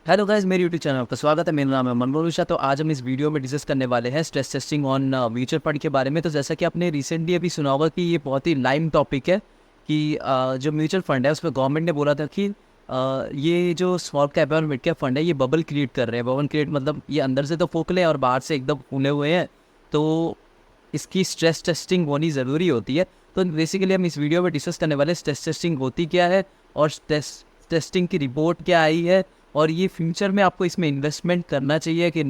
Hello guys, मेरे YouTube channel आपका स्वागत है। मेरा नाम है मनमोहन उषा। तो आज हम इस वीडियो में डिस्कस करने वाले हैं stress testing on mutual fund के बारे में। तो जैसा कि आपने रिसेंटली अभी सुना होगा कि ये बहुत ही लाइम टॉपिक है कि जो म्यूचुअल फंड है उसमें गवर्नमेंट ने बोला था कि ये जो स्मॉल कैप और मिड कैप फंड है ये बबल क्रिएट कर रहे हैं। बबल क्रिएट मतलब ये अंदर से तो खोखले हैं और बाहर से एकदम फूले हुए हैं, तो इसकी स्ट्रेस टेस्टिंग होनी ज़रूरी होती है। तो बेसिकली हम इस वीडियो में डिस्कस करने वाले स्ट्रेस टेस्टिंग होती क्या है और स्ट्रेस टेस्टिंग की रिपोर्ट क्या आई है, और ये फ्यूचर में आपको इसमें इन्वेस्टमेंट करना चाहिए कि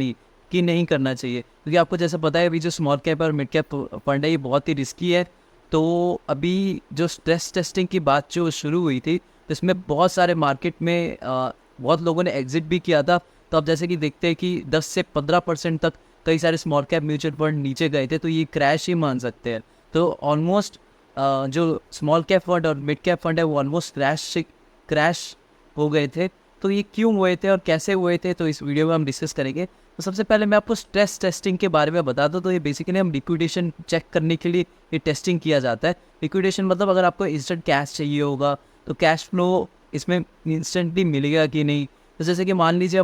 नहीं करना चाहिए। क्योंकि आपको जैसा पता है अभी जो स्मॉल कैप और मिड कैप फंड है ये बहुत ही रिस्की है। तो अभी जो स्ट्रेस टेस्टिंग की बात जो शुरू हुई थी तो इसमें बहुत सारे मार्केट में बहुत लोगों ने एग्जिट भी किया था। तो अब जैसे कि देखते हैं कि 10 से 15% तक कई सारे स्मॉल कैप म्यूचुअल फंड नीचे गए थे, तो ये क्रैश ही मान सकते हैं। तो ऑलमोस्ट जो स्मॉल कैप फंड और मिड कैप फंड है वो ऑलमोस्ट क्रैश हो गए थे। तो ये क्यों हुए थे और कैसे हुए थे, तो इस वीडियो में हम डिस्कस करेंगे। तो सबसे पहले मैं आपको स्ट्रेस टेस्टिंग के बारे में बता दूं। तो ये बेसिकली हम लिक्विडेशन चेक करने के लिए ये टेस्टिंग किया जाता है। लिक्विडेशन मतलब अगर आपको इंस्टेंट कैश चाहिए होगा तो कैश फ्लो इसमें इंस्टेंटली मिलेगा कि नहीं। तो जैसे कि मान लीजिए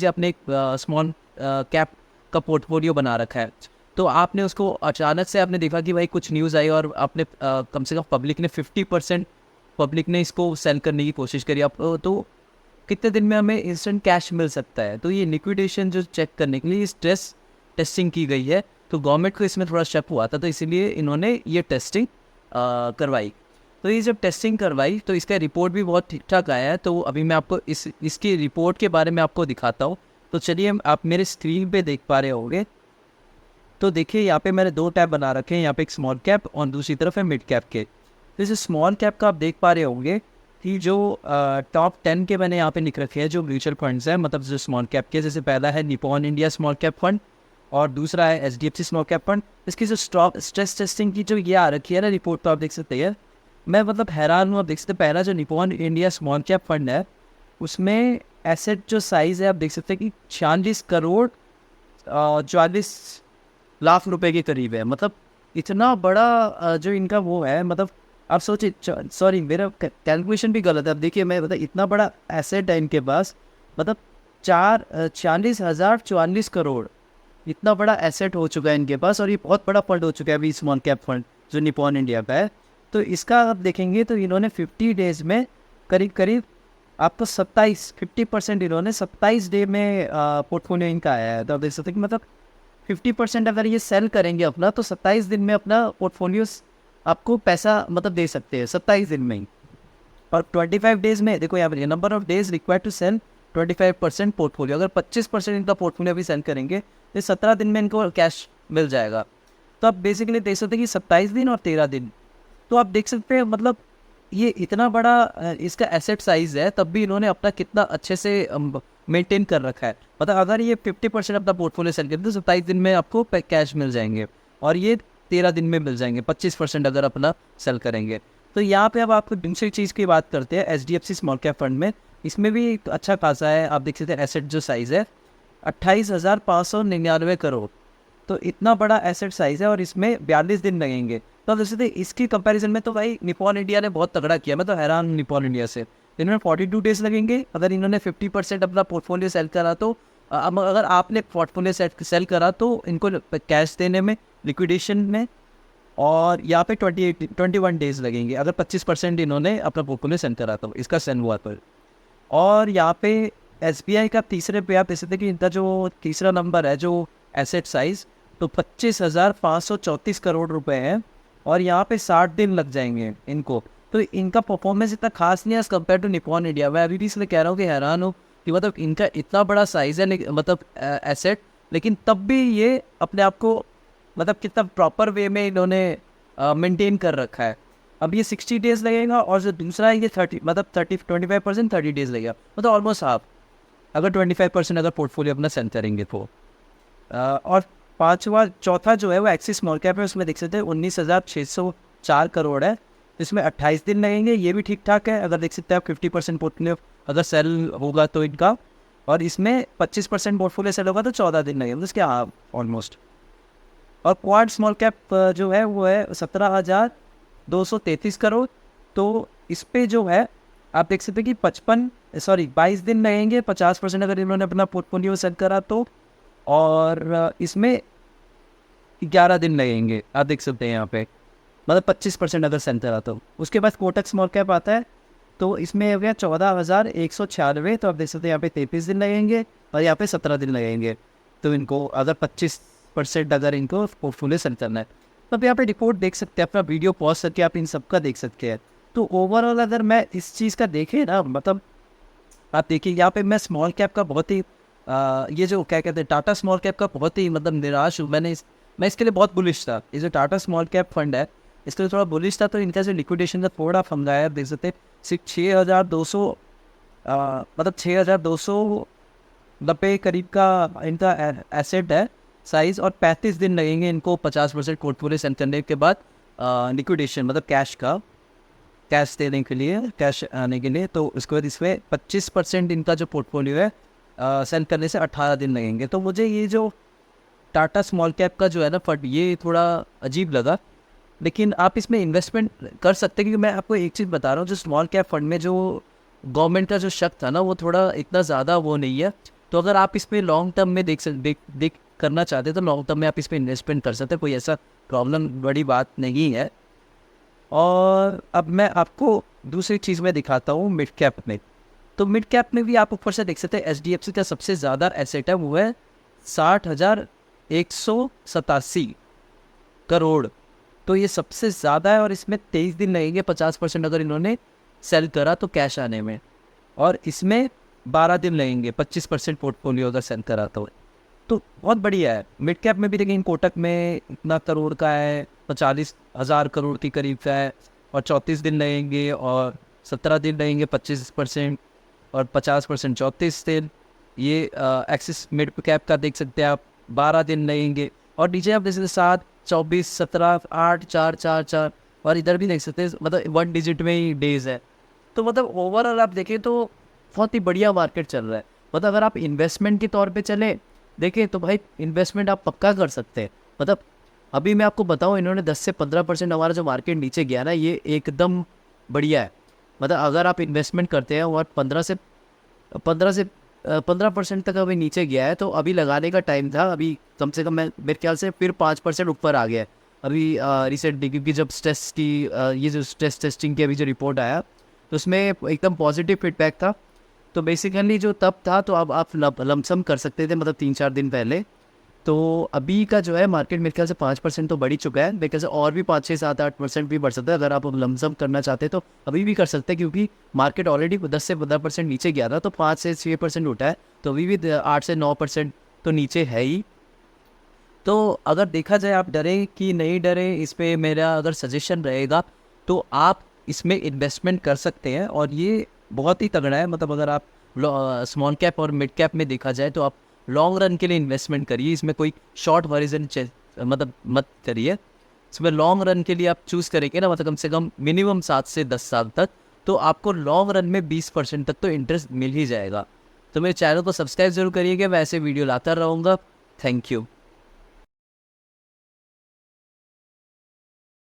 आपने एक स्मॉल कैप का पोर्टफोलियो बना रखा है। तो आपने उसको अचानक से आपने देखा कि भाई कुछ न्यूज़ आई और आपने कम से कम पब्लिक ने इसको सेल करने की कोशिश करी। आप तो कितने दिन में हमें इंस्टेंट कैश मिल सकता है। तो ये लिक्विडेशन जो चेक करने के लिए स्ट्रेस टेस्टिंग की गई है। तो गवर्नमेंट को इसमें थोड़ा शक हुआ था, तो इसीलिए इन्होंने ये टेस्टिंग करवाई। तो ये जब टेस्टिंग करवाई तो इसका रिपोर्ट भी बहुत ठीक ठाक आया है। तो अभी मैं आपको इसकी रिपोर्ट के बारे में आपको दिखाता हूँ। तो चलिए, आप मेरे स्क्रीन पे देख पा रहे होंगे। तो देखिए यहाँ पे मैंने दो टैब बना रखे हैं, यहाँ पे एक स्मॉल कैप और दूसरी तरफ है मिड कैप के। तो इस स्मॉल कैप का आप देख पा रहे होंगे कि जो टॉप 10 के मैंने यहाँ पे लिख रखे हैं जो म्यूचुअल फंड्स हैं, मतलब जो स्मॉल कैप के, जैसे पहला है Nippon India small cap fund और दूसरा है HDFC स्मॉल कैप फंड। इसकी जो स्ट्रेस टेस्टिंग की जो ये आ रखी है ना रिपोर्ट, तो आप देख सकते हैं, मैं मतलब हैरान हूँ। आप देख सकते हैं पहला जो Nippon India small cap fund है उसमें एसेट जो साइज़ है आप देख सकते हैं कि 46 करोड़ 44 लाख रुपए के करीब है। मतलब इतना बड़ा जो इनका वो है, मतलब आप सोचिए, सॉरी मेरा कैलकुलेशन भी गलत है। अब देखिए मैं मतलब इतना बड़ा एसेट है इनके पास, मतलब 40,44 करोड़, इतना बड़ा एसेट हो चुका है इनके पास। और ये बहुत बड़ा फंड हो चुका है अभी स्मॉल कैप फंड जो निपॉन इंडिया का है। तो इसका आप देखेंगे तो इन्होंने 50 डेज में करीब करीब आपको 50% इन्होंने 27 डे में पोर्टफोलियो इनका आया है। तो आप देख सकते हैं कि मतलब 50% अगर ये सेल करेंगे अपना तो 27 दिन में अपना पोर्टफोलियो आपको पैसा मतलब दे सकते हैं 27 दिन में ही। और 25 डेज में देखो यहाँ पर number of days required to sell 25% portfolio. अगर 25% इनका पोर्टफोलियो भी सेल करेंगे तो 17 दिन में इनको कैश मिल जाएगा। तो आप बेसिकली देख सकते हैं कि 27 दिन और 13 दिन। तो आप देख सकते हैं मतलब ये इतना बड़ा इसका एसेट साइज है, तब भी इन्होंने अपना कितना अच्छे से मेंटेन कर रखा है। मतलब अगर ये 50% अपना पोर्टफोलियो सेल करते तो 27 दिन में आपको कैश मिल जाएंगे और ये 13 दिन में मिल जाएंगे 25% अगर अपना सेल करेंगे। तो यहाँ पे अब आपको दूसरी चीज़ की बात करते हैं HDFC स्मॉल कैप फंड में। इसमें भी एक अच्छा खासा है, आप देख सकते हैं एसेट जो साइज़ है 28,599 करोड़। तो इतना बड़ा एसेट साइज़ है और इसमें 42 दिन लगेंगे। तो अब जैसे इसकी कंपैरिजन में तो भाई निपॉन इंडिया ने बहुत तगड़ा किया। मैं तो हैरान हूँ निपॉन इंडिया से। इन्होंने 42 डेज लगेंगे अगर इन्होंने 50% अपना पोर्टफोलियो सेल करा तो। अब अगर आपने पोर्टफोलियो सेल करा तो इनको कैश देने में, लिक्विडेशन में, और यहाँ पे 21 डेज लगेंगे अगर 25% इन्होंने अपना पोर्टफोलियो सेल करा तो इसका सेल हुआ पर। और यहाँ पे SBI का तीसरे पे आप देख सकते हैं कि इनका जो तीसरा नंबर है जो एसेट साइज़, तो 25,534 करोड़ रुपए है और यहाँ पे 60 दिन लग जाएंगे इनको। तो इनका परफॉर्मेंस इतना खास नहीं है as compare to Nippon India. मैं अभी भी इसलिए कह रहा हूँ कि हैरान हूँ कि मतलब इनका इतना बड़ा साइज़ है मतलब एसेट, लेकिन तब भी ये अपने आप को मतलब कितना प्रॉपर वे में इन्होंने मेंटेन कर रखा है। अब ये 60 डेज़ लगेगा और जो दूसरा है ये 30 मतलब 25% 30 डेज़ लगेगा, मतलब ऑलमोस्ट हाफ। अगर 25% अगर पोर्टफोलियो अपना सेल करेंगे तो और चौथा जो है वो एक्सिस स्मॉल कैप है, उसमें देख सकते हैं 19,604 करोड़ है। इसमें 28 दिन लगेंगे, ये भी ठीक ठाक है। अगर देख सकते हैं आप 50% पोर्टफोलियो अगर सेल होगा तो इनका, और इसमें 25% पोर्टफोलियो सेल होगा तो 14 दिन लगेंगे, उसके हाँ ऑलमोस्ट। और क्वाड स्मॉल कैप जो है वो है 17,233 करोड़। तो इस पे जो है आप देख सकते हैं कि सॉरी 22 दिन लगेंगे 50% अगर इन्होंने अपना पोर्टफोलियो सेल करा तो, और इसमें 11 दिन लगेंगे, आप देख सकते हैं यहाँ पे, मतलब 25% अगर सेल करा तो। उसके बाद कोटक स्मॉल कैप आता है, तो इसमें हो गया 14,196, तो आप देख सकते हैं यहाँ पे 33 दिन लगेंगे और यहाँ पे 17 दिन लगेंगे। तो इनको अगर 25% अगर इनको पोर्टफोलियो सेल करना है, तो आप यहाँ पे रिपोर्ट देख सकते हैं, अपना वीडियो पॉज करके आप इन सब का देख सकते हैं। तो ओवरऑल अगर मैं इस चीज़ का देखें ना, मतलब आप देखिए यहाँ पे मैं स्मॉल कैप का बहुत ही ये जो क्या कहते हैं टाटा स्मॉल कैप का बहुत ही मतलब निराश हूँ। मैं इसके लिए बहुत बुलिश था। ये जो टाटा स्मॉल कैप फंड है इसके लिए थोड़ा बुलिश था, तो इनका जो लिक्विडेशन का थोड़ा फंगा है, देख सकते हैं सिर्फ 6,200 मतलब 6,290 करीब का इनका एसेट है साइज़, और 35 दिन लगेंगे इनको 50% पोर्टफोलियो सेल करने के बाद लिक्विडेशन मतलब कैश देने के लिए, कैश आने के लिए। तो उसके बाद इसमें 25% इनका जो पोर्टफोलियो है सेल करने से 18 दिन लगेंगे। तो मुझे ये जो टाटा स्मॉल कैप का जो है ना फंड, ये थोड़ा अजीब लगा, लेकिन आप इसमें इन्वेस्टमेंट कर सकते हैं, क्योंकि मैं आपको एक चीज़ बता रहा हूँ, जो स्मॉल कैप फंड में जो गवर्नमेंट का जो शक था ना, वो थोड़ा इतना ज़्यादा वो नहीं है। तो अगर आप इसमें लॉन्ग टर्म में देख करना चाहते हैं तो लॉन्ग टर्म में आप इसमें इन्वेस्टमेंट कर सकते हैं, कोई ऐसा प्रॉब्लम बड़ी बात नहीं है। और अब मैं आपको दूसरी चीज़ में दिखाता हूँ मिड कैप में। तो मिड कैप में भी आप ऊपर से देख सकते हैं HDFC का सबसे ज़्यादा एसेट है, वो है 60,187 करोड़। तो ये सबसे ज़्यादा है, और इसमें 23 दिन लगेंगे 50% अगर इन्होंने सेल करा तो कैश आने में, और इसमें 12 दिन लगेंगे 25% पोर्टफोलियो अगर सेल करा तो बहुत बढ़िया है। मिड कैप में भी देखिए कोटक में इतना करोड़ का है, 40,000 करोड़ के करीब का है, और 34 दिन लगेंगे, और 17 दिन लगेंगे 25%, और 50% 34 दिन। ये एक्सिस मिड कैप का देख सकते हैं आप, 12 दिन लगेंगे, और नीचे आप देख सकते हैं 7, 24, 17, 8, 4, 4, 4, और इधर भी देख सकते हैं मतलब 1 डिजिट में ही डेज है। तो मतलब ओवरऑल आप देखें तो बहुत ही बढ़िया मार्केट चल रहा है। मतलब अगर आप इन्वेस्टमेंट के तौर पे चले देखें तो भाई इन्वेस्टमेंट आप पक्का कर सकते हैं। मतलब अभी मैं आपको बताऊं, इन्होंने 10 से 15% हमारा जो मार्केट नीचे गया ना, ये एकदम बढ़िया है। मतलब अगर आप इन्वेस्टमेंट करते हैं और 15% तक अभी नीचे गया है, तो अभी लगाने का टाइम था। अभी कम से कम मैं मेरे ख्याल से फिर 5% ऊपर आ गया है अभी रिसेंटली, क्योंकि जब स्ट्रेस की ये जो स्ट्रेस टेस्टिंग की अभी जो रिपोर्ट आया, तो उसमें एकदम पॉजिटिव फीडबैक था। तो बेसिकली जो तब था, तो अब आप लमसम कर सकते थे, मतलब 3-4 दिन पहले। तो अभी का जो है मार्केट मेरे ख्याल से 5% तो बढ़ ही चुका है। मेरे ख्याल से और भी 5, 6, 7, 8% भी बढ़ सकता है। अगर आप लमसम करना चाहते हैं तो अभी भी कर सकते हैं, क्योंकि मार्केट ऑलरेडी 10 से 15% नीचे गया था, तो 5 से 6% उठा है, तो अभी भी 8 से 9% तो नीचे है ही। तो अगर देखा जाए, आप डरे कि नहीं डरे, इस पर मेरा अगर सजेशन रहेगा तो आप इसमें इन्वेस्टमेंट कर सकते हैं, और ये बहुत ही तगड़ा है। मतलब अगर आप स्मॉल कैप और मिड कैप में देखा जाए तो आप लॉन्ग रन के लिए इन्वेस्टमेंट करिए। इसमें कोई शॉर्ट वर्जन मतलब मत करिए। इसमें लॉन्ग रन के लिए आप चूज़ करेंगे ना, मतलब कम से कम मिनिमम 7 से 10 साल तक, तो आपको लॉन्ग रन में 20% तक तो इंटरेस्ट मिल ही जाएगा। तो मेरे चैनल को सब्सक्राइब जरूर करिएगा, मैं ऐसे वीडियो लाता रहूँगा। Thank you.